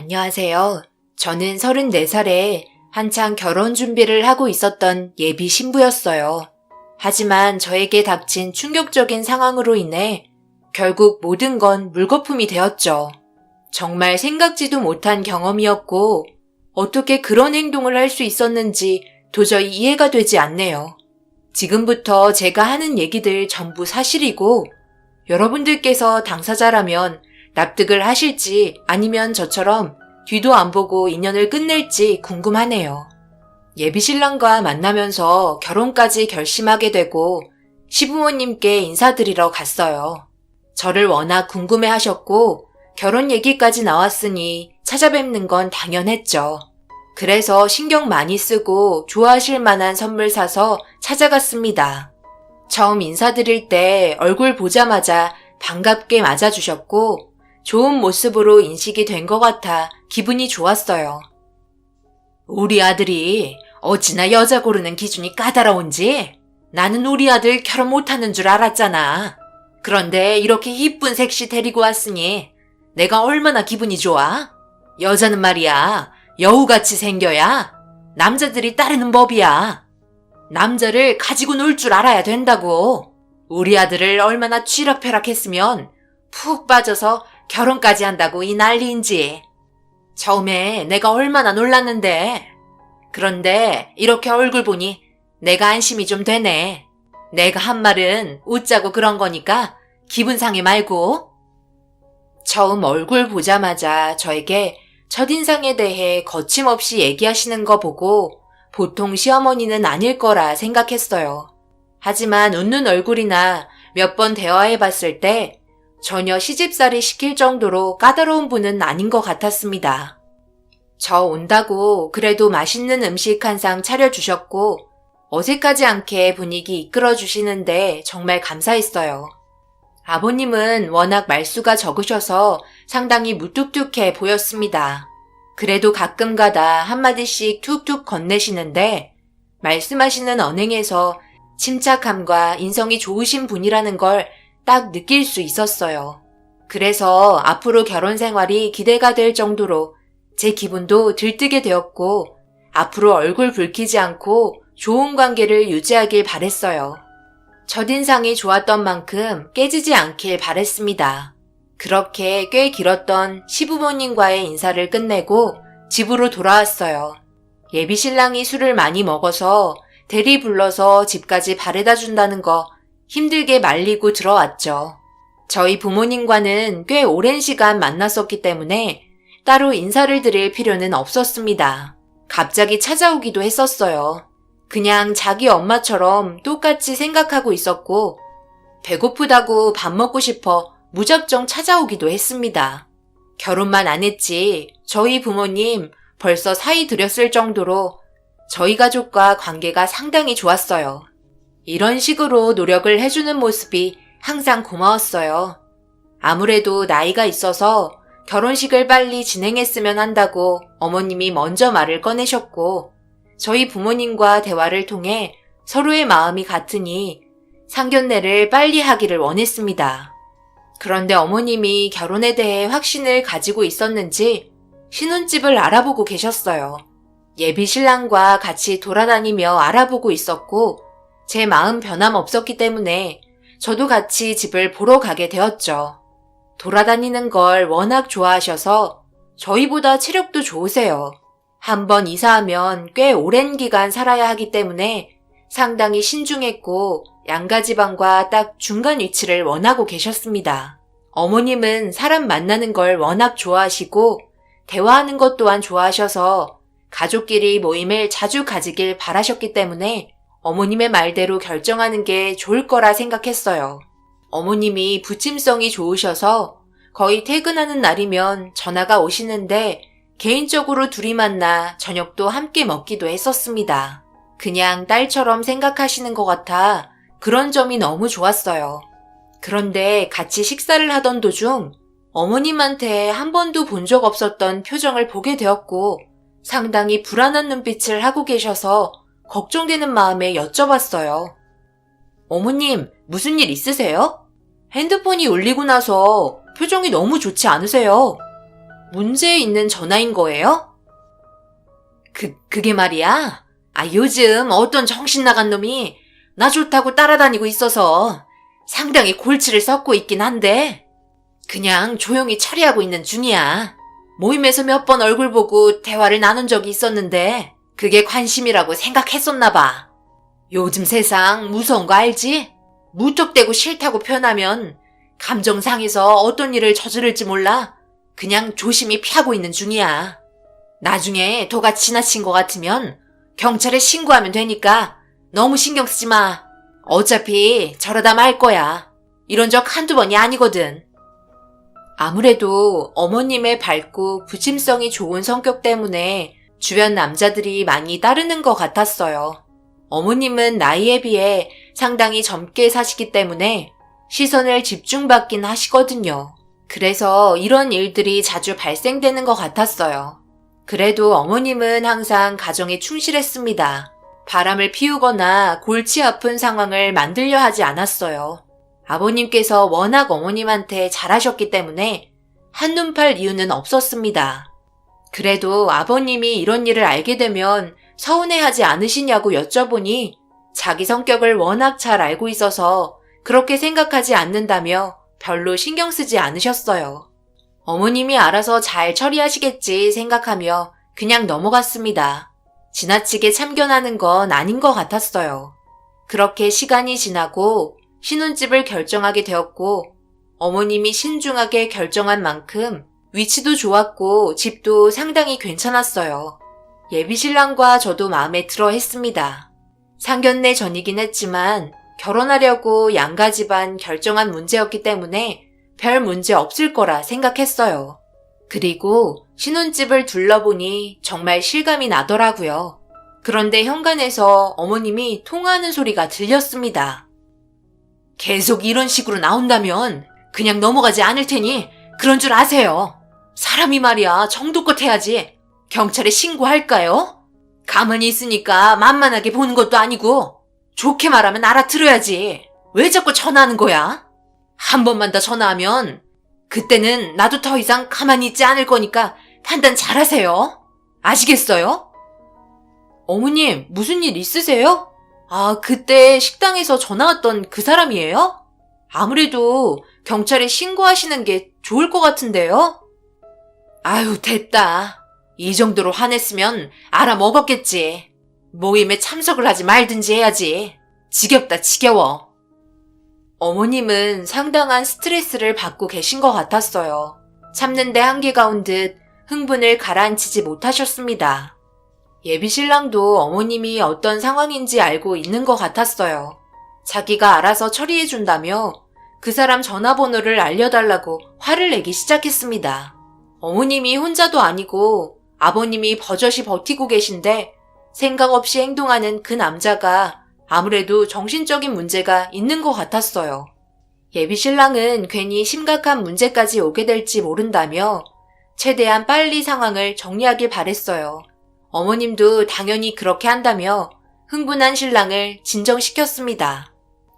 안녕하세요. 저는 34살에 한창 결혼 준비를 하고 있었던 예비 신부였어요. 하지만 저에게 닥친 충격적인 상황으로 인해 결국 모든 건 물거품이 되었죠. 정말 생각지도 못한 경험이었고 어떻게 그런 행동을 할 수 있었는지 도저히 이해가 되지 않네요. 지금부터 제가 하는 얘기들 전부 사실이고 여러분들께서 당사자라면 납득을 하실지 아니면 저처럼 뒤도 안 보고 인연을 끝낼지 궁금하네요. 예비신랑과 만나면서 결혼까지 결심하게 되고 시부모님께 인사드리러 갔어요. 저를 워낙 궁금해 하셨고 결혼 얘기까지 나왔으니 찾아뵙는 건 당연했죠. 그래서 신경 많이 쓰고 좋아하실 만한 선물 사서 찾아갔습니다. 처음 인사드릴 때 얼굴 보자마자 반갑게 맞아주셨고 좋은 모습으로 인식이 된 것 같아 기분이 좋았어요. 우리 아들이 어찌나 여자 고르는 기준이 까다로운지 나는 우리 아들 결혼 못하는 줄 알았잖아. 그런데 이렇게 이쁜 색시 데리고 왔으니 내가 얼마나 기분이 좋아? 여자는 말이야 여우같이 생겨야 남자들이 따르는 법이야. 남자를 가지고 놀 줄 알아야 된다고. 우리 아들을 얼마나 쥐락펴락했으면 푹 빠져서 결혼까지 한다고 이 난리인지. 처음에 내가 얼마나 놀랐는데. 그런데 이렇게 얼굴 보니 내가 안심이 좀 되네. 내가 한 말은 웃자고 그런 거니까 기분 상해 말고. 처음 얼굴 보자마자 저에게 첫인상에 대해 거침없이 얘기하시는 거 보고 보통 시어머니는 아닐 거라 생각했어요. 하지만 웃는 얼굴이나 몇 번 대화해 봤을 때 전혀 시집살이 시킬 정도로 까다로운 분은 아닌 것 같았습니다. 저 온다고 그래도 맛있는 음식 한 상 차려주셨고 어색하지 않게 분위기 이끌어 주시는데 정말 감사했어요. 아버님은 워낙 말수가 적으셔서 상당히 무뚝뚝해 보였습니다. 그래도 가끔가다 한마디씩 툭툭 건네시는데 말씀하시는 언행에서 침착함과 인성이 좋으신 분이라는 걸 딱 느낄 수 있었어요. 그래서 앞으로 결혼 생활이 기대가 될 정도로 제 기분도 들뜨게 되었고 앞으로 얼굴 붉히지 않고 좋은 관계를 유지하길 바랬어요. 첫인상이 좋았던 만큼 깨지지 않길 바랬습니다. 그렇게 꽤 길었던 시부모님과의 인사를 끝내고 집으로 돌아왔어요. 예비신랑이 술을 많이 먹어서 대리 불러서 집까지 바래다 준다는 거 힘들게 말리고 들어왔죠. 저희 부모님과는 꽤 오랜 시간 만났었기 때문에 따로 인사를 드릴 필요는 없었습니다. 갑자기 찾아오기도 했었어요. 그냥 자기 엄마처럼 똑같이 생각하고 있었고 배고프다고 밥 먹고 싶어 무작정 찾아오기도 했습니다. 결혼만 안 했지 저희 부모님 벌써 사이 들였을 정도로 저희 가족과 관계가 상당히 좋았어요. 이런 식으로 노력을 해주는 모습이 항상 고마웠어요. 아무래도 나이가 있어서 결혼식을 빨리 진행했으면 한다고 어머님이 먼저 말을 꺼내셨고 저희 부모님과 대화를 통해 서로의 마음이 같으니 상견례를 빨리 하기를 원했습니다. 그런데 어머님이 결혼에 대해 확신을 가지고 있었는지 신혼집을 알아보고 계셨어요. 예비 신랑과 같이 돌아다니며 알아보고 있었고 제 마음 변함없었기 때문에 저도 같이 집을 보러 가게 되었죠. 돌아다니는 걸 워낙 좋아하셔서 저희보다 체력도 좋으세요. 한번 이사하면 꽤 오랜 기간 살아야 하기 때문에 상당히 신중했고 양가지방과 딱 중간 위치를 원하고 계셨습니다. 어머님은 사람 만나는 걸 워낙 좋아하시고 대화하는 것 또한 좋아하셔서 가족끼리 모임을 자주 가지길 바라셨기 때문에 어머님의 말대로 결정하는 게 좋을 거라 생각했어요. 어머님이 부침성이 좋으셔서 거의 퇴근하는 날이면 전화가 오시는데 개인적으로 둘이 만나 저녁도 함께 먹기도 했었습니다. 그냥 딸처럼 생각하시는 것 같아 그런 점이 너무 좋았어요. 그런데 같이 식사를 하던 도중 어머님한테 한 번도 본 적 없었던 표정을 보게 되었고 상당히 불안한 눈빛을 하고 계셔서 걱정되는 마음에 여쭤봤어요. 어머님, 무슨 일 있으세요? 핸드폰이 울리고 나서 표정이 너무 좋지 않으세요. 문제 있는 전화인 거예요? 그게 말이야. 요즘 어떤 정신 나간 놈이 나 좋다고 따라다니고 있어서 상당히 골치를 썩고 있긴 한데 그냥 조용히 처리하고 있는 중이야. 모임에서 몇 번 얼굴 보고 대화를 나눈 적이 있었는데 그게 관심이라고 생각했었나 봐. 요즘 세상 무서운 거 알지? 무턱대고 싫다고 표현하면 감정 상해서 어떤 일을 저지를지 몰라 그냥 조심히 피하고 있는 중이야. 나중에 도가 지나친 것 같으면 경찰에 신고하면 되니까 너무 신경 쓰지 마. 어차피 저러다 말 거야. 이런 적 한두 번이 아니거든. 아무래도 어머님의 밝고 부침성이 좋은 성격 때문에 주변 남자들이 많이 따르는 것 같았어요. 어머님은 나이에 비해 상당히 젊게 사시기 때문에 시선을 집중받긴 하시거든요. 그래서 이런 일들이 자주 발생되는 것 같았어요. 그래도 어머님은 항상 가정에 충실했습니다. 바람을 피우거나 골치 아픈 상황을 만들려 하지 않았어요. 아버님께서 워낙 어머님한테 잘하셨기 때문에 한눈 팔 이유는 없었습니다. 그래도 아버님이 이런 일을 알게 되면 서운해하지 않으시냐고 여쭤보니 자기 성격을 워낙 잘 알고 있어서 그렇게 생각하지 않는다며 별로 신경 쓰지 않으셨어요. 어머님이 알아서 잘 처리하시겠지 생각하며 그냥 넘어갔습니다. 지나치게 참견하는 건 아닌 것 같았어요. 그렇게 시간이 지나고 신혼집을 결정하게 되었고 어머님이 신중하게 결정한 만큼 위치도 좋았고 집도 상당히 괜찮았어요. 예비신랑과 저도 마음에 들어 했습니다. 상견례 전이긴 했지만 결혼하려고 양가 집안 결정한 문제였기 때문에 별 문제 없을 거라 생각했어요. 그리고 신혼집을 둘러보니 정말 실감이 나더라고요. 그런데 현관에서 어머님이 통화하는 소리가 들렸습니다. 계속 이런 식으로 나온다면 그냥 넘어가지 않을 테니 그런 줄 아세요. 사람이 말이야 정도껏 해야지. 경찰에 신고할까요? 가만히 있으니까 만만하게 보는 것도 아니고 좋게 말하면 알아들어야지. 왜 자꾸 전화하는 거야? 한 번만 더 전화하면 그때는 나도 더 이상 가만히 있지 않을 거니까 판단 잘하세요. 아시겠어요? 어머님, 무슨 일 있으세요? 그때 식당에서 전화 왔던 그 사람이에요? 아무래도 경찰에 신고하시는 게 좋을 것 같은데요? 됐다. 이 정도로 화냈으면 알아먹었겠지. 모임에 참석을 하지 말든지 해야지. 지겹다 지겨워. 어머님은 상당한 스트레스를 받고 계신 것 같았어요. 참는데 한계가 온 듯 흥분을 가라앉히지 못하셨습니다. 예비신랑도 어머님이 어떤 상황인지 알고 있는 것 같았어요. 자기가 알아서 처리해준다며 그 사람 전화번호를 알려달라고 화를 내기 시작했습니다. 어머님이 혼자도 아니고 아버님이 버젓이 버티고 계신데 생각 없이 행동하는 그 남자가 아무래도 정신적인 문제가 있는 것 같았어요. 예비신랑은 괜히 심각한 문제까지 오게 될지 모른다며 최대한 빨리 상황을 정리하길 바랬어요. 어머님도 당연히 그렇게 한다며 흥분한 신랑을 진정시켰습니다.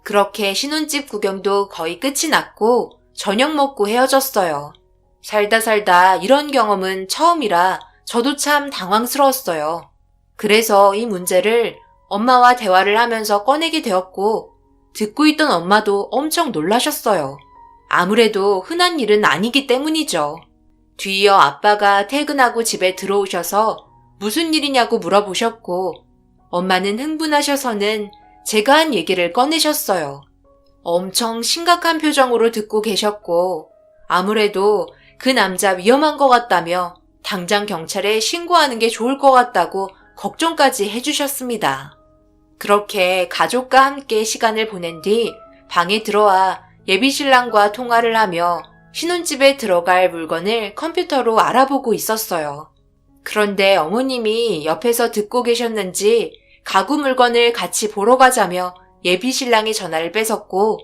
그렇게 신혼집 구경도 거의 끝이 났고 저녁 먹고 헤어졌어요. 살다 이런 경험은 처음이라 저도 참 당황스러웠어요. 그래서 이 문제를 엄마와 대화를 하면서 꺼내게 되었고 듣고 있던 엄마도 엄청 놀라셨어요. 아무래도 흔한 일은 아니기 때문이죠. 뒤이어 아빠가 퇴근하고 집에 들어오셔서 무슨 일이냐고 물어보셨고 엄마는 흥분하셔서는 제가 한 얘기를 꺼내셨어요. 엄청 심각한 표정으로 듣고 계셨고 아무래도 그 남자 위험한 것 같다며 당장 경찰에 신고하는 게 좋을 것 같다고 걱정까지 해주셨습니다. 그렇게 가족과 함께 시간을 보낸 뒤 방에 들어와 예비신랑과 통화를 하며 신혼집에 들어갈 물건을 컴퓨터로 알아보고 있었어요. 그런데 어머님이 옆에서 듣고 계셨는지 가구 물건을 같이 보러 가자며 예비신랑의 전화를 뺏었고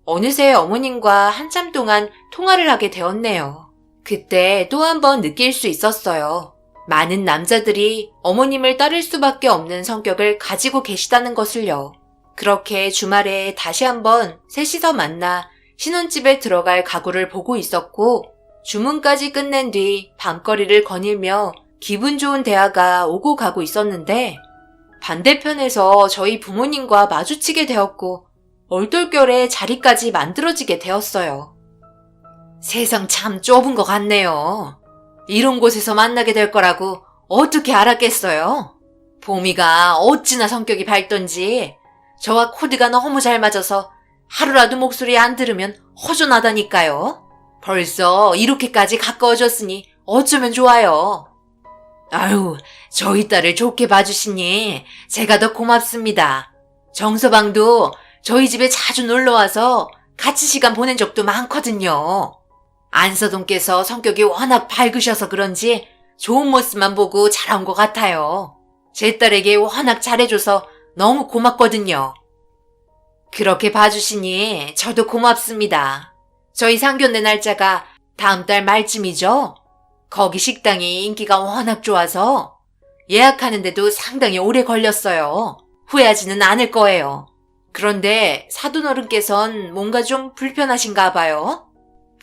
어느새 어머님과 한참 동안 통화를 하게 되었네요. 그때 또 한 번 느낄 수 있었어요. 많은 남자들이 어머님을 따를 수밖에 없는 성격을 가지고 계시다는 것을요. 그렇게 주말에 다시 한번 셋이서 만나 신혼집에 들어갈 가구를 보고 있었고 주문까지 끝낸 뒤 밤거리를 거닐며 기분 좋은 대화가 오고 가고 있었는데 반대편에서 저희 부모님과 마주치게 되었고 얼떨결에 자리까지 만들어지게 되었어요. 세상 참 좁은 것 같네요. 이런 곳에서 만나게 될 거라고 어떻게 알았겠어요? 봄이가 어찌나 성격이 밝던지 저와 코드가 너무 잘 맞아서 하루라도 목소리 안 들으면 허전하다니까요. 벌써 이렇게까지 가까워졌으니 어쩌면 좋아요. 아유, 저희 딸을 좋게 봐주시니 제가 더 고맙습니다. 정서방도 저희 집에 자주 놀러와서 같이 시간 보낸 적도 많거든요. 안서동께서 성격이 워낙 밝으셔서 그런지 좋은 모습만 보고 자라온 것 같아요. 제 딸에게 워낙 잘해줘서 너무 고맙거든요. 그렇게 봐주시니 저도 고맙습니다. 저희 상견례 날짜가 다음 달 말쯤이죠? 거기 식당이 인기가 워낙 좋아서 예약하는데도 상당히 오래 걸렸어요. 후회하지는 않을 거예요. 그런데 사돈어른께선 뭔가 좀 불편하신가 봐요.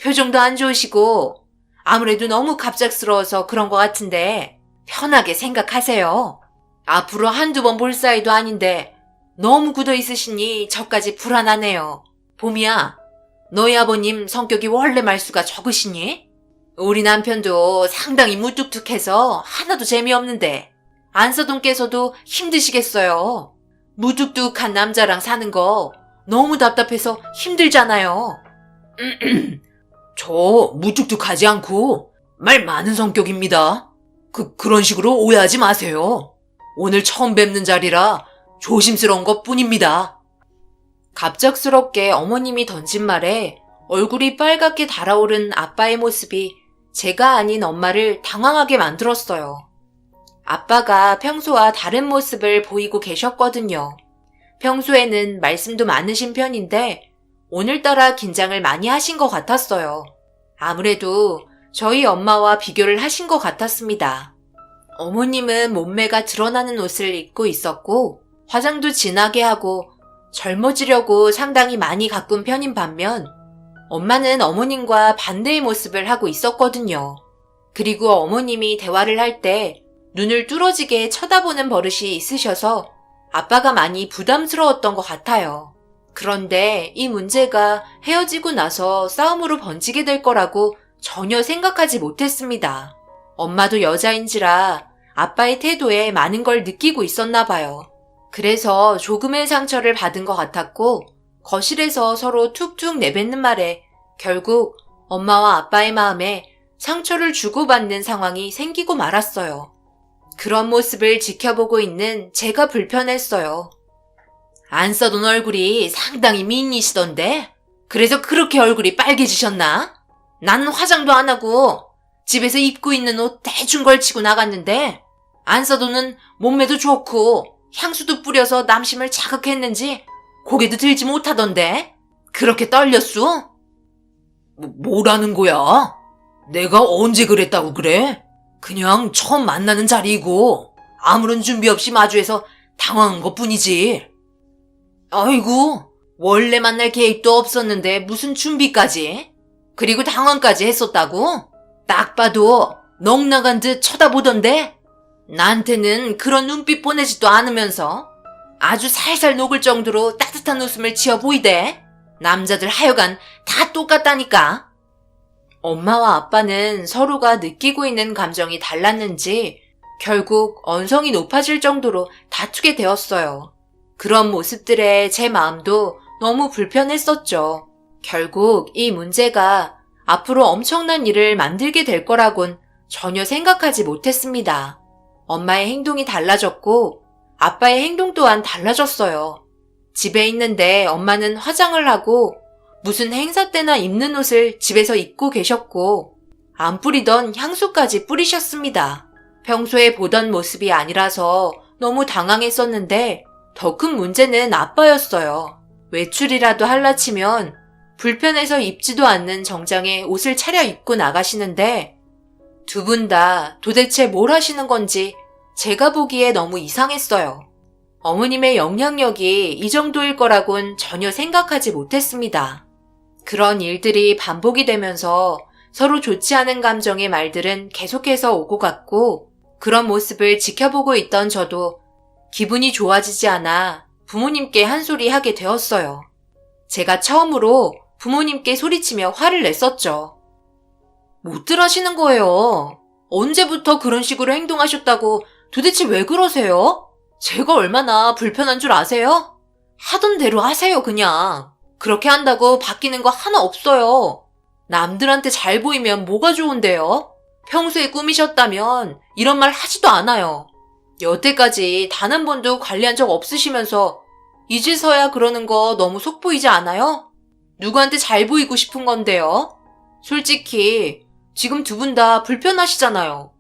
표정도 안 좋으시고 아무래도 너무 갑작스러워서 그런 것 같은데 편하게 생각하세요. 앞으로 한두 번 볼 사이도 아닌데 너무 굳어 있으시니 저까지 불안하네요. 봄이야, 너희 아버님 성격이 원래 말수가 적으시니? 우리 남편도 상당히 무뚝뚝해서 하나도 재미없는데 안서동께서도 힘드시겠어요. 무뚝뚝한 남자랑 사는 거 너무 답답해서 힘들잖아요. 저 무뚝뚝하지 않고 말 많은 성격입니다. 그런 식으로 오해하지 마세요. 오늘 처음 뵙는 자리라 조심스러운 것 뿐입니다. 갑작스럽게 어머님이 던진 말에 얼굴이 빨갛게 달아오른 아빠의 모습이 제가 아닌 엄마를 당황하게 만들었어요. 아빠가 평소와 다른 모습을 보이고 계셨거든요. 평소에는 말씀도 많으신 편인데 오늘따라 긴장을 많이 하신 것 같았어요. 아무래도 저희 엄마와 비교를 하신 것 같았습니다. 어머님은 몸매가 드러나는 옷을 입고 있었고 화장도 진하게 하고 젊어지려고 상당히 많이 가꾼 편인 반면 엄마는 어머님과 반대의 모습을 하고 있었거든요. 그리고 어머님이 대화를 할 때 눈을 뚫어지게 쳐다보는 버릇이 있으셔서 아빠가 많이 부담스러웠던 것 같아요. 그런데 이 문제가 헤어지고 나서 싸움으로 번지게 될 거라고 전혀 생각하지 못했습니다. 엄마도 여자인지라 아빠의 태도에 많은 걸 느끼고 있었나 봐요. 그래서 조금의 상처를 받은 것 같았고 거실에서 서로 툭툭 내뱉는 말에 결국 엄마와 아빠의 마음에 상처를 주고받는 상황이 생기고 말았어요. 그런 모습을 지켜보고 있는 제가 불편했어요. 안 써둔 얼굴이 상당히 미인이시던데? 그래서 그렇게 얼굴이 빨개지셨나? 나는 화장도 안 하고 집에서 입고 있는 옷 대충 걸치고 나갔는데 안서도는 몸매도 좋고 향수도 뿌려서 남심을 자극했는지 고개도 들지 못하던데? 그렇게 떨렸어? 뭐라는 거야? 내가 언제 그랬다고 그래? 그냥 처음 만나는 자리이고 아무런 준비 없이 마주해서 당황한 것뿐이지. 아이고, 원래 만날 계획도 없었는데 무슨 준비까지? 그리고 당황까지 했었다고? 딱 봐도 넋 나간 듯 쳐다보던데? 나한테는 그런 눈빛 보내지도 않으면서 아주 살살 녹을 정도로 따뜻한 웃음을 지어 보이대. 남자들 하여간 다 똑같다니까. 엄마와 아빠는 서로가 느끼고 있는 감정이 달랐는지 결국 언성이 높아질 정도로 다투게 되었어요. 그런 모습들에 제 마음도 너무 불편했었죠. 결국 이 문제가 앞으로 엄청난 일을 만들게 될 거라곤 전혀 생각하지 못했습니다. 엄마의 행동이 달라졌고 아빠의 행동 또한 달라졌어요. 집에 있는데 엄마는 화장을 하고 무슨 행사 때나 입는 옷을 집에서 입고 계셨고 안 뿌리던 향수까지 뿌리셨습니다. 평소에 보던 모습이 아니라서 너무 당황했었는데 더 큰 문제는 아빠였어요. 외출이라도 할라 치면 불편해서 입지도 않는 정장에 옷을 차려입고 나가시는데 두 분 다 도대체 뭘 하시는 건지 제가 보기에 너무 이상했어요. 어머님의 영향력이 이 정도일 거라곤 전혀 생각하지 못했습니다. 그런 일들이 반복이 되면서 서로 좋지 않은 감정의 말들은 계속해서 오고 갔고 그런 모습을 지켜보고 있던 저도 기분이 좋아지지 않아 부모님께 한 소리 하게 되었어요. 제가 처음으로 부모님께 소리치며 화를 냈었죠. 못들 하시는 거예요. 언제부터 그런 식으로 행동하셨다고 도대체 왜 그러세요? 제가 얼마나 불편한 줄 아세요? 하던 대로 하세요, 그냥. 그렇게 한다고 바뀌는 거 하나 없어요. 남들한테 잘 보이면 뭐가 좋은데요? 평소에 꾸미셨다면 이런 말 하지도 않아요. 여태까지 단 한 번도 관리한 적 없으시면서 이제서야 그러는 거 너무 속 보이지 않아요? 누구한테 잘 보이고 싶은 건데요? 솔직히 지금 두 분 다 불편하시잖아요.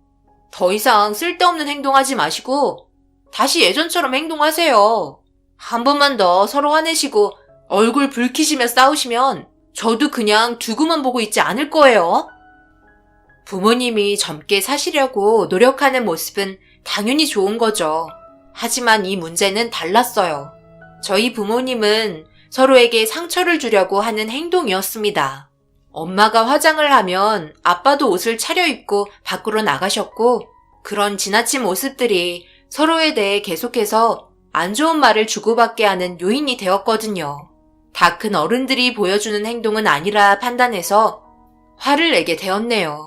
더 이상 쓸데없는 행동하지 마시고 다시 예전처럼 행동하세요. 한 번만 더 서로 화내시고 얼굴 붉히시며 싸우시면 저도 그냥 두고만 보고 있지 않을 거예요. 부모님이 젊게 사시려고 노력하는 모습은 당연히 좋은 거죠. 하지만 이 문제는 달랐어요. 저희 부모님은 서로에게 상처를 주려고 하는 행동이었습니다. 엄마가 화장을 하면 아빠도 옷을 차려입고 밖으로 나가셨고 그런 지나친 모습들이 서로에 대해 계속해서 안 좋은 말을 주고받게 하는 요인이 되었거든요. 다 큰 어른들이 보여주는 행동은 아니라 판단해서 화를 내게 되었네요.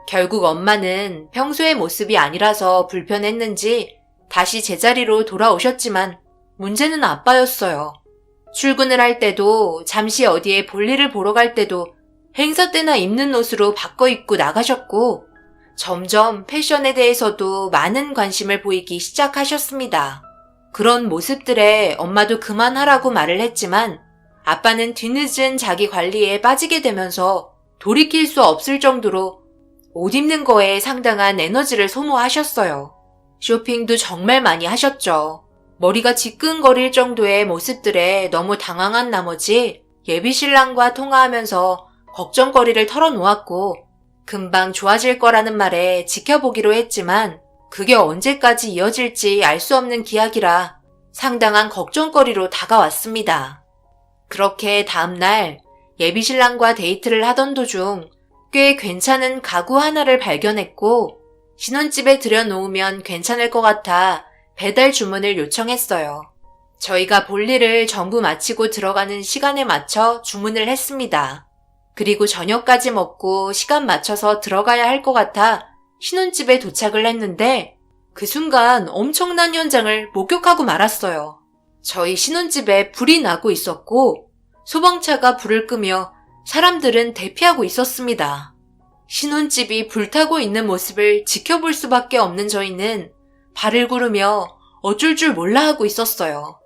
결국 엄마는 평소의 모습이 아니라서 불편했는지 다시 제자리로 돌아오셨지만 문제는 아빠였어요. 출근을 할 때도 잠시 어디에 볼일을 보러 갈 때도 행사 때나 입는 옷으로 바꿔 입고 나가셨고 점점 패션에 대해서도 많은 관심을 보이기 시작하셨습니다. 그런 모습들에 엄마도 그만하라고 말을 했지만 아빠는 뒤늦은 자기 관리에 빠지게 되면서 돌이킬 수 없을 정도로 옷 입는 거에 상당한 에너지를 소모하셨어요. 쇼핑도 정말 많이 하셨죠. 머리가 지끈거릴 정도의 모습들에 너무 당황한 나머지 예비신랑과 통화하면서 걱정거리를 털어놓았고 금방 좋아질 거라는 말에 지켜보기로 했지만 그게 언제까지 이어질지 알 수 없는 기약이라 상당한 걱정거리로 다가왔습니다. 그렇게 다음날 예비신랑과 데이트를 하던 도중 꽤 괜찮은 가구 하나를 발견했고 신혼집에 들여놓으면 괜찮을 것 같아 배달 주문을 요청했어요. 저희가 볼일을 전부 마치고 들어가는 시간에 맞춰 주문을 했습니다. 그리고 저녁까지 먹고 시간 맞춰서 들어가야 할 것 같아 신혼집에 도착을 했는데 그 순간 엄청난 현장을 목격하고 말았어요. 저희 신혼집에 불이 나고 있었고 소방차가 불을 끄며 사람들은 대피하고 있었습니다. 신혼집이 불타고 있는 모습을 지켜볼 수밖에 없는 저희는 발을 구르며 어쩔 줄 몰라 하고 있었어요.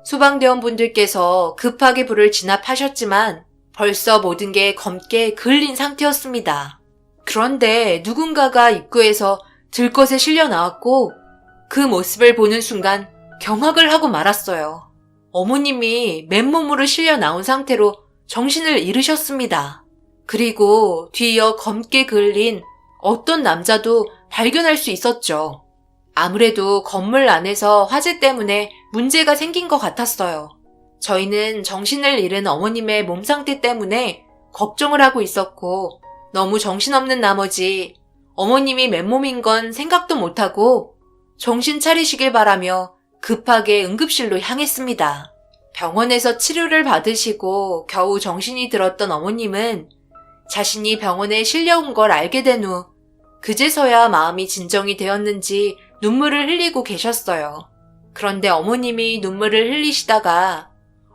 소방대원분들께서 급하게 불을 진압하셨지만 벌써 모든 게 검게 그을린 상태였습니다. 그런데 누군가가 입구에서 들것에 실려 나왔고 그 모습을 보는 순간 경악을 하고 말았어요. 어머님이 맨몸으로 실려 나온 상태로 정신을 잃으셨습니다. 그리고 뒤이어 검게 그을린 어떤 남자도 발견할 수 있었죠. 아무래도 건물 안에서 화재 때문에 문제가 생긴 것 같았어요. 저희는 정신을 잃은 어머님의 몸 상태 때문에 걱정을 하고 있었고 너무 정신없는 나머지 어머님이 맨몸인 건 생각도 못하고 정신 차리시길 바라며 급하게 응급실로 향했습니다. 병원에서 치료를 받으시고 겨우 정신이 들었던 어머님은 자신이 병원에 실려온 걸 알게 된 후 그제서야 마음이 진정이 되었는지 눈물을 흘리고 계셨어요. 그런데 어머님이 눈물을 흘리시다가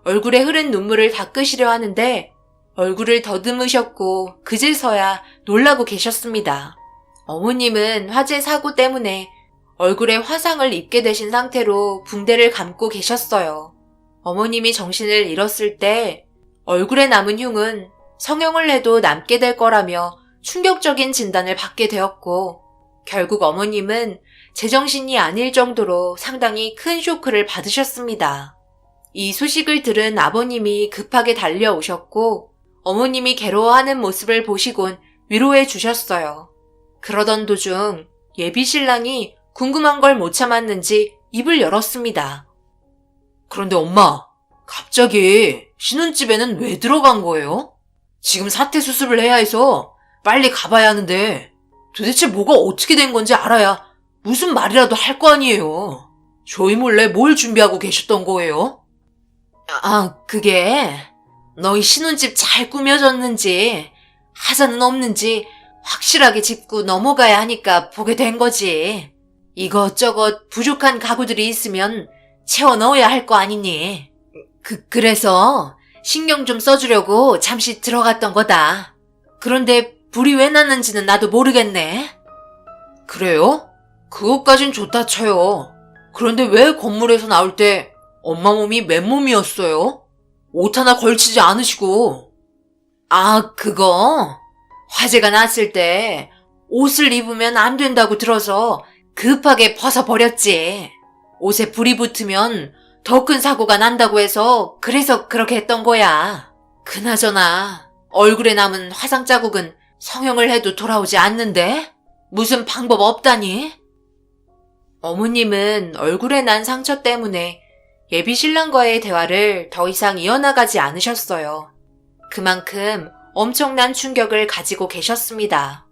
얼굴에 흐른 눈물을 닦으시려 하는데 얼굴을 더듬으셨고 그제서야 놀라고 계셨습니다. 어머님은 화재 사고 때문에 얼굴에 화상을 입게 되신 상태로 붕대를 감고 계셨어요. 어머님이 정신을 잃었을 때 얼굴에 남은 흉은 성형을 해도 남게 될 거라며 충격적인 진단을 받게 되었고 결국 어머님은 제정신이 아닐 정도로 상당히 큰 쇼크를 받으셨습니다. 이 소식을 들은 아버님이 급하게 달려오셨고 어머님이 괴로워하는 모습을 보시곤 위로해 주셨어요. 그러던 도중 예비신랑이 궁금한 걸 못 참았는지 입을 열었습니다. 그런데 엄마, 갑자기 신혼집에는 왜 들어간 거예요? 지금 사태 수습을 해야 해서 빨리 가봐야 하는데 도대체 뭐가 어떻게 된 건지 알아야 무슨 말이라도 할 거 아니에요. 저희 몰래 뭘 준비하고 계셨던 거예요? 그게 너희 신혼집 잘 꾸며졌는지 하자는 없는지 확실하게 짚고 넘어가야 하니까 보게 된 거지. 이것저것 부족한 가구들이 있으면 채워 넣어야 할 거 아니니. 그래서 신경 좀 써주려고 잠시 들어갔던 거다. 그런데 불이 왜 났는지는 나도 모르겠네. 그래요? 그것까진 좋다 쳐요. 그런데 왜 건물에서 나올 때 엄마 몸이 맨몸이었어요? 옷 하나 걸치지 않으시고. 그거? 화재가 났을 때 옷을 입으면 안 된다고 들어서 급하게 벗어버렸지. 옷에 불이 붙으면 더 큰 사고가 난다고 해서 그래서 그렇게 했던 거야. 그나저나 얼굴에 남은 화상 자국은 성형을 해도 돌아오지 않는데? 무슨 방법 없다니? 어머님은 얼굴에 난 상처 때문에 예비 신랑과의 대화를 더 이상 이어나가지 않으셨어요. 그만큼 엄청난 충격을 가지고 계셨습니다.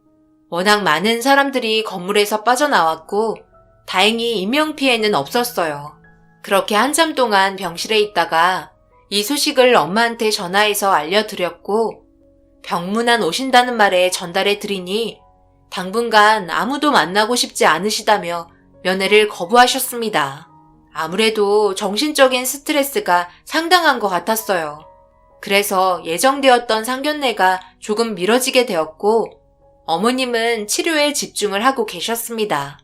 워낙 많은 사람들이 건물에서 빠져나왔고 다행히 인명피해는 없었어요. 그렇게 한참 동안 병실에 있다가 이 소식을 엄마한테 전화해서 알려드렸고 병문안 오신다는 말에 전달해 드리니 당분간 아무도 만나고 싶지 않으시다며 면회를 거부하셨습니다. 아무래도 정신적인 스트레스가 상당한 것 같았어요. 그래서 예정되었던 상견례가 조금 미뤄지게 되었고 어머님은 치료에 집중을 하고 계셨습니다.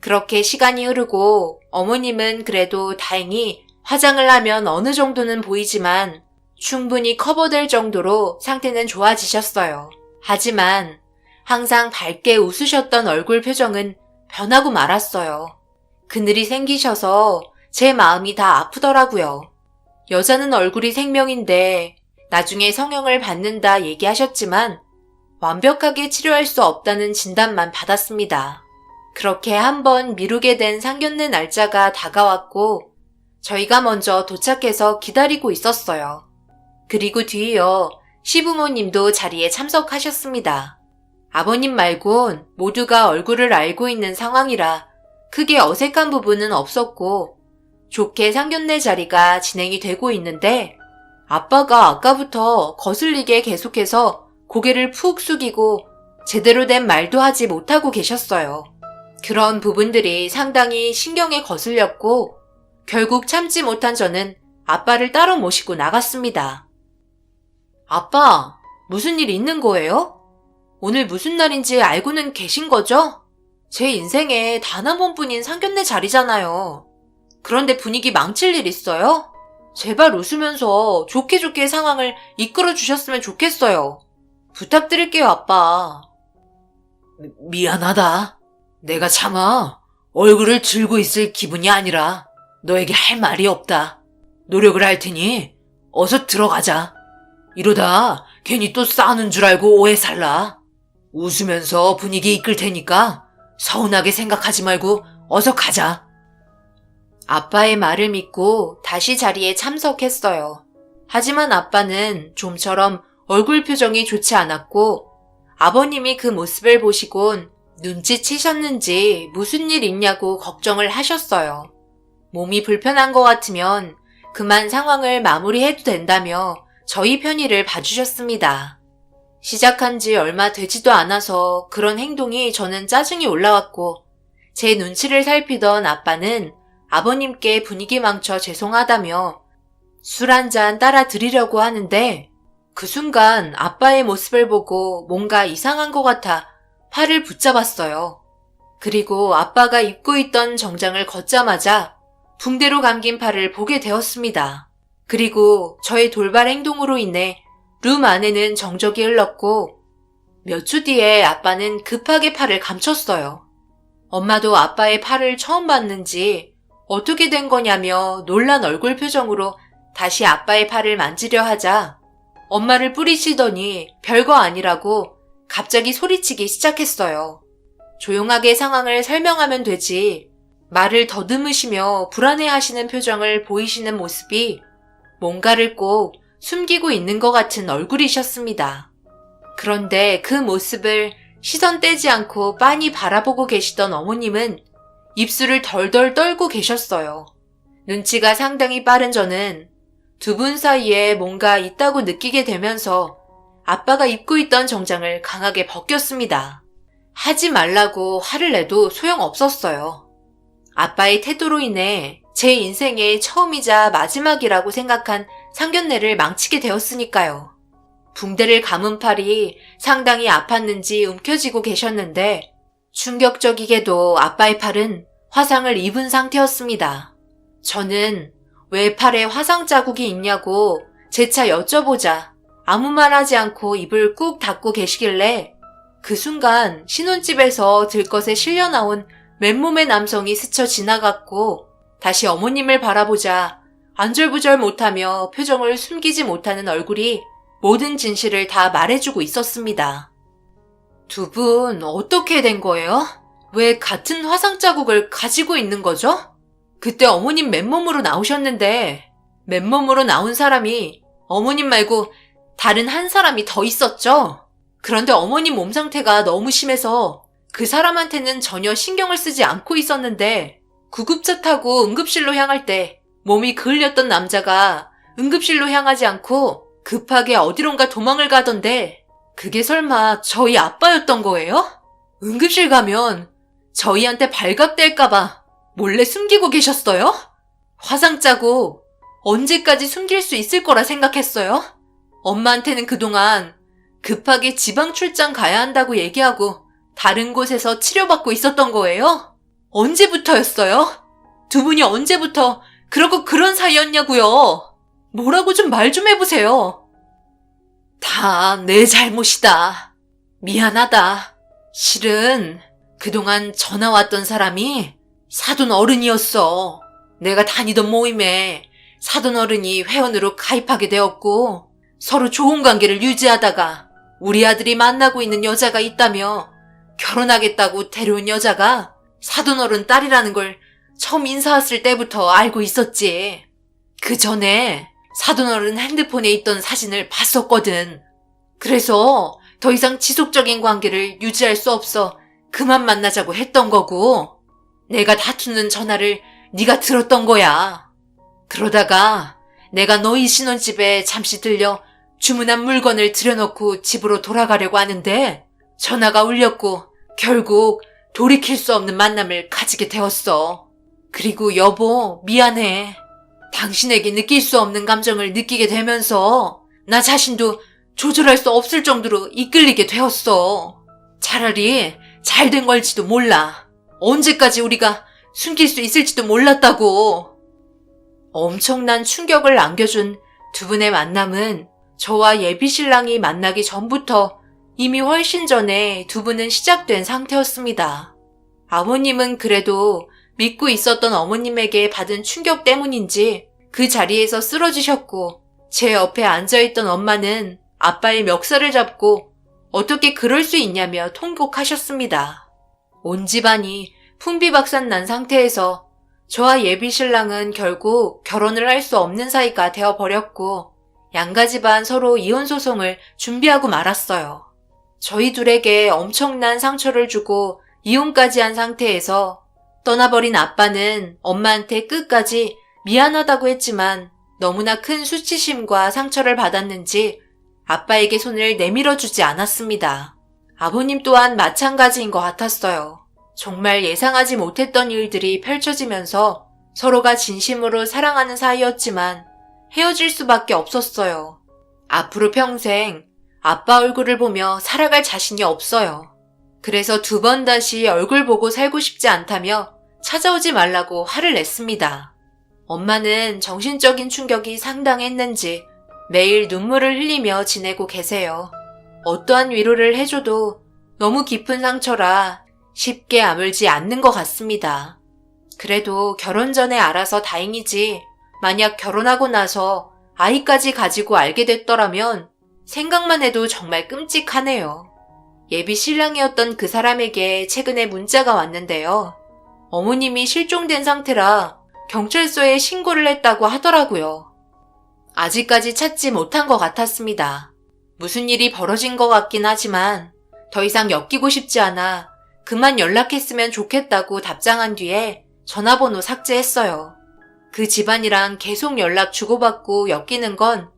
그렇게 시간이 흐르고 어머님은 그래도 다행히 화장을 하면 어느 정도는 보이지만 충분히 커버될 정도로 상태는 좋아지셨어요. 하지만 항상 밝게 웃으셨던 얼굴 표정은 변하고 말았어요. 그늘이 생기셔서 제 마음이 다 아프더라고요. 여자는 얼굴이 생명인데 나중에 성형을 받는다 얘기하셨지만 완벽하게 치료할 수 없다는 진단만 받았습니다. 그렇게 한번 미루게 된 상견례 날짜가 다가왔고 저희가 먼저 도착해서 기다리고 있었어요. 그리고 뒤이어 시부모님도 자리에 참석하셨습니다. 아버님 말곤 모두가 얼굴을 알고 있는 상황이라 크게 어색한 부분은 없었고 좋게 상견례 자리가 진행이 되고 있는데 아빠가 아까부터 거슬리게 계속해서 고개를 푹 숙이고 제대로 된 말도 하지 못하고 계셨어요. 그런 부분들이 상당히 신경에 거슬렸고 결국 참지 못한 저는 아빠를 따로 모시고 나갔습니다. 아빠, 무슨 일 있는 거예요? 오늘 무슨 날인지 알고는 계신 거죠? 제 인생에 단 한 번뿐인 상견례 자리잖아요. 그런데 분위기 망칠 일 있어요? 제발 웃으면서 좋게 좋게 상황을 이끌어 주셨으면 좋겠어요. 부탁드릴게요, 아빠. 미안하다. 내가 차마 얼굴을 들고 있을 기분이 아니라 너에게 할 말이 없다. 노력을 할 테니 어서 들어가자. 이러다 괜히 또 싸우는 줄 알고 오해 살라. 웃으면서 분위기 이끌 테니까 서운하게 생각하지 말고 어서 가자. 아빠의 말을 믿고 다시 자리에 참석했어요. 하지만 아빠는 좀처럼 얼굴 표정이 좋지 않았고 아버님이 그 모습을 보시곤 눈치채셨는지 무슨 일 있냐고 걱정을 하셨어요. 몸이 불편한 것 같으면 그만 상황을 마무리해도 된다며 저희 편의를 봐주셨습니다. 시작한 지 얼마 되지도 않아서 그런 행동이 저는 짜증이 올라왔고 제 눈치를 살피던 아빠는 아버님께 분위기 망쳐 죄송하다며 술 한 잔 따라 드리려고 하는데 그 순간 아빠의 모습을 보고 뭔가 이상한 것 같아 팔을 붙잡았어요. 그리고 아빠가 입고 있던 정장을 걷자마자 붕대로 감긴 팔을 보게 되었습니다. 그리고 저의 돌발 행동으로 인해 룸 안에는 정적이 흘렀고 몇 초 뒤에 아빠는 급하게 팔을 감췄어요. 엄마도 아빠의 팔을 처음 봤는지 어떻게 된 거냐며 놀란 얼굴 표정으로 다시 아빠의 팔을 만지려 하자 엄마를 뿌리치더니 별거 아니라고 갑자기 소리치기 시작했어요. 조용하게 상황을 설명하면 되지 말을 더듬으시며 불안해하시는 표정을 보이시는 모습이 뭔가를 꼭 숨기고 있는 것 같은 얼굴이셨습니다. 그런데 그 모습을 시선 떼지 않고 빤히 바라보고 계시던 어머님은 입술을 덜덜 떨고 계셨어요. 눈치가 상당히 빠른 저는 두 분 사이에 뭔가 있다고 느끼게 되면서 아빠가 입고 있던 정장을 강하게 벗겼습니다. 하지 말라고 화를 내도 소용없었어요. 아빠의 태도로 인해 제 인생의 처음이자 마지막이라고 생각한 상견례를 망치게 되었으니까요. 붕대를 감은 팔이 상당히 아팠는지 움켜쥐고 계셨는데 충격적이게도 아빠의 팔은 화상을 입은 상태였습니다. 저는 왜 팔에 화상 자국이 있냐고 재차 여쭤보자 아무 말 하지 않고 입을 꾹 닫고 계시길래 그 순간 신혼집에서 들것에 실려 나온 맨몸의 남성이 스쳐 지나갔고 다시 어머님을 바라보자 안절부절 못하며 표정을 숨기지 못하는 얼굴이 모든 진실을 다 말해주고 있었습니다. 두 분 어떻게 된 거예요? 왜 같은 화상 자국을 가지고 있는 거죠? 그때 어머님 맨몸으로 나오셨는데 맨몸으로 나온 사람이 어머님 말고 다른 한 사람이 더 있었죠? 그런데 어머님 몸 상태가 너무 심해서 그 사람한테는 전혀 신경을 쓰지 않고 있었는데 구급차 타고 응급실로 향할 때 몸이 그을렸던 남자가 응급실로 향하지 않고 급하게 어디론가 도망을 가던데 그게 설마 저희 아빠였던 거예요? 응급실 가면 저희한테 발각될까봐 몰래 숨기고 계셨어요? 화상 자국 언제까지 숨길 수 있을 거라 생각했어요? 엄마한테는 그동안 급하게 지방 출장 가야 한다고 얘기하고 다른 곳에서 치료받고 있었던 거예요? 언제부터였어요? 두 분이 언제부터 그러고 그런 사이였냐고요? 뭐라고 좀 말 좀 해보세요. 다 내 잘못이다. 미안하다. 실은 그동안 전화 왔던 사람이 사돈 어른이었어. 내가 다니던 모임에 사돈 어른이 회원으로 가입하게 되었고 서로 좋은 관계를 유지하다가 우리 아들이 만나고 있는 여자가 있다며 결혼하겠다고 데려온 여자가 사돈 어른 딸이라는 걸 처음 인사 왔을 때부터 알고 있었지. 그 전에 사돈 어른 핸드폰에 있던 사진을 봤었거든. 그래서 더 이상 지속적인 관계를 유지할 수 없어 그만 만나자고 했던 거고 내가 다투는 전화를 네가 들었던 거야. 그러다가 내가 너희 신혼집에 잠시 들려 주문한 물건을 들여놓고 집으로 돌아가려고 하는데 전화가 울렸고 결국 돌이킬 수 없는 만남을 가지게 되었어. 그리고 여보 미안해. 당신에게 느낄 수 없는 감정을 느끼게 되면서 나 자신도 조절할 수 없을 정도로 이끌리게 되었어. 차라리 잘된 걸지도 몰라. 언제까지 우리가 숨길 수 있을지도 몰랐다고. 엄청난 충격을 안겨준 두 분의 만남은 저와 예비신랑이 만나기 전부터 이미 훨씬 전에 두 분은 시작된 상태였습니다. 아버님은 그래도 믿고 있었던 어머님에게 받은 충격 때문인지 그 자리에서 쓰러지셨고 제 옆에 앉아있던 엄마는 아빠의 멱살을 잡고 어떻게 그럴 수 있냐며 통곡하셨습니다. 온 집안이 풍비박산 난 상태에서 저와 예비신랑은 결국 결혼을 할 수 없는 사이가 되어버렸고 양가 집안 서로 이혼 소송을 준비하고 말았어요. 저희 둘에게 엄청난 상처를 주고 이혼까지 한 상태에서 떠나버린 아빠는 엄마한테 끝까지 미안하다고 했지만 너무나 큰 수치심과 상처를 받았는지 아빠에게 손을 내밀어주지 않았습니다. 아버님 또한 마찬가지인 것 같았어요. 정말 예상하지 못했던 일들이 펼쳐지면서 서로가 진심으로 사랑하는 사이였지만 헤어질 수밖에 없었어요. 앞으로 평생 아빠 얼굴을 보며 살아갈 자신이 없어요. 그래서 두 번 다시 얼굴 보고 살고 싶지 않다며 찾아오지 말라고 화를 냈습니다. 엄마는 정신적인 충격이 상당했는지 매일 눈물을 흘리며 지내고 계세요. 어떠한 위로를 해줘도 너무 깊은 상처라 쉽게 아물지 않는 것 같습니다. 그래도 결혼 전에 알아서 다행이지 만약 결혼하고 나서 아이까지 가지고 알게 됐더라면 생각만 해도 정말 끔찍하네요. 예비 신랑이었던 그 사람에게 최근에 문자가 왔는데요. 어머님이 실종된 상태라 경찰서에 신고를 했다고 하더라고요. 아직까지 찾지 못한 것 같았습니다. 무슨 일이 벌어진 것 같긴 하지만 더 이상 엮이고 싶지 않아 그만 연락했으면 좋겠다고 답장한 뒤에 전화번호 삭제했어요. 그 집안이랑 계속 연락 주고받고 엮이는 건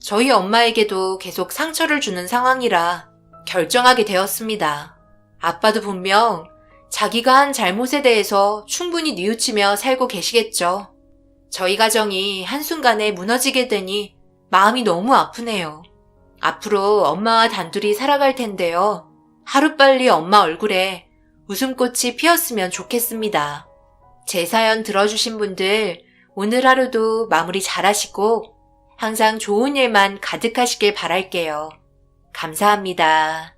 저희 엄마에게도 계속 상처를 주는 상황이라 결정하게 되었습니다. 아빠도 분명 자기가 한 잘못에 대해서 충분히 뉘우치며 살고 계시겠죠. 저희 가정이 한순간에 무너지게 되니 마음이 너무 아프네요. 앞으로 엄마와 단둘이 살아갈 텐데요. 하루빨리 엄마 얼굴에 웃음꽃이 피었으면 좋겠습니다. 제 사연 들어주신 분들 오늘 하루도 마무리 잘하시고 항상 좋은 일만 가득하시길 바랄게요. 감사합니다.